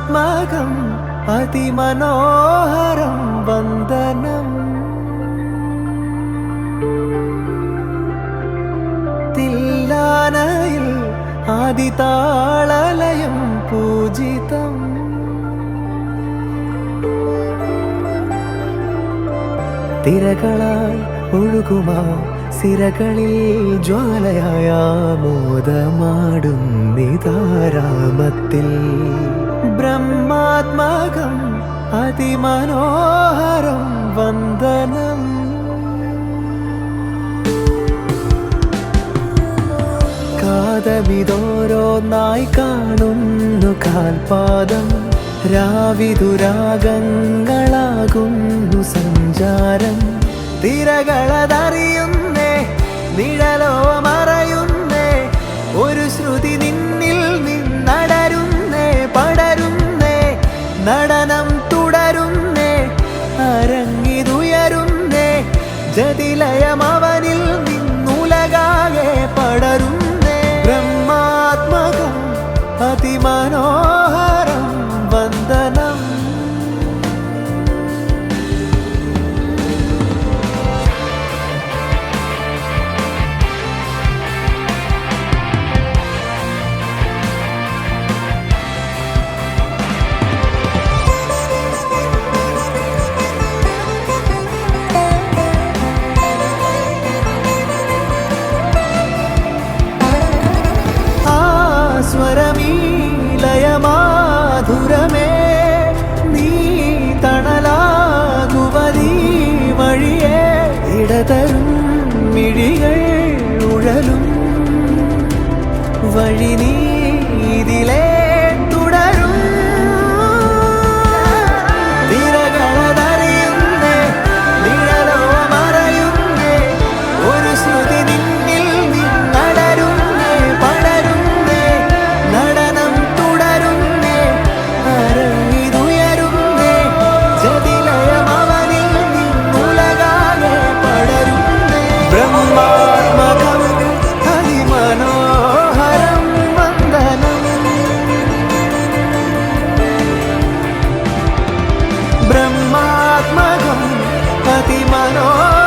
ബ്രഹ്മാത്മകം അതിമനോഹരം വന്ദനം. തില്ലാനയിൽ ആദിതാളലയം പൂജിതം. തിരകളായി ഒഴുകുമാ സിരകളിൽ ജ്വാലയായ മോദമാടുന്നിതാരാമത്തിൽ. ബ്രഹ്മാത്മകം അതിമനോഹരം വന്ദനം. കാതമിതോരോന്നായി കാണുന്നു കാൽപാദം. രാവിതുരാഗങ്ങളാകുന്നു സഞ്ചാരം. തിരകളതറിയുന്നേ, നിഴലോ മറയുന്നേ, ഒരു ശ്രുതി നിന്നിൽ നിന്നടരുന്നേ, പടരുന്നേ, നടനം തുടരുന്നേ, അരങ്ങിതുയരുന്നേ, ജതിലയം അവനിൽ നിന്നുലകാകെ പടരുന്നേ. ബ്രഹ്മാത്മകം അതിമനോഹരം വന്ദനം. സ്വരമീലയമാധുരമേ, നീ തണലാകുവതീ വഴിയേ. ഇടതരും മിഴികൾ ഉഴലും വഴി നീ ഇതിലേ തുടരും. തിരകളതറിയുന്നേ, നിഴലോ മറയുന്നേ, ഒരു ശ്രുതി നിന്നിൽ നിന്നടരുന്നേ, പടരുന്നേ, നടനം തുടരുന്നേ, അരങ്ങിതുയരുന്നേ, ജതിലയം അവനിൽ നിന്നുലകാകെ പടരുന്നേ. ബ്രഹ്മാത്മകം അതിമനോഹരം വന്ദനം. ബ്രഹ്മാത്മകം അതിമനോഹരം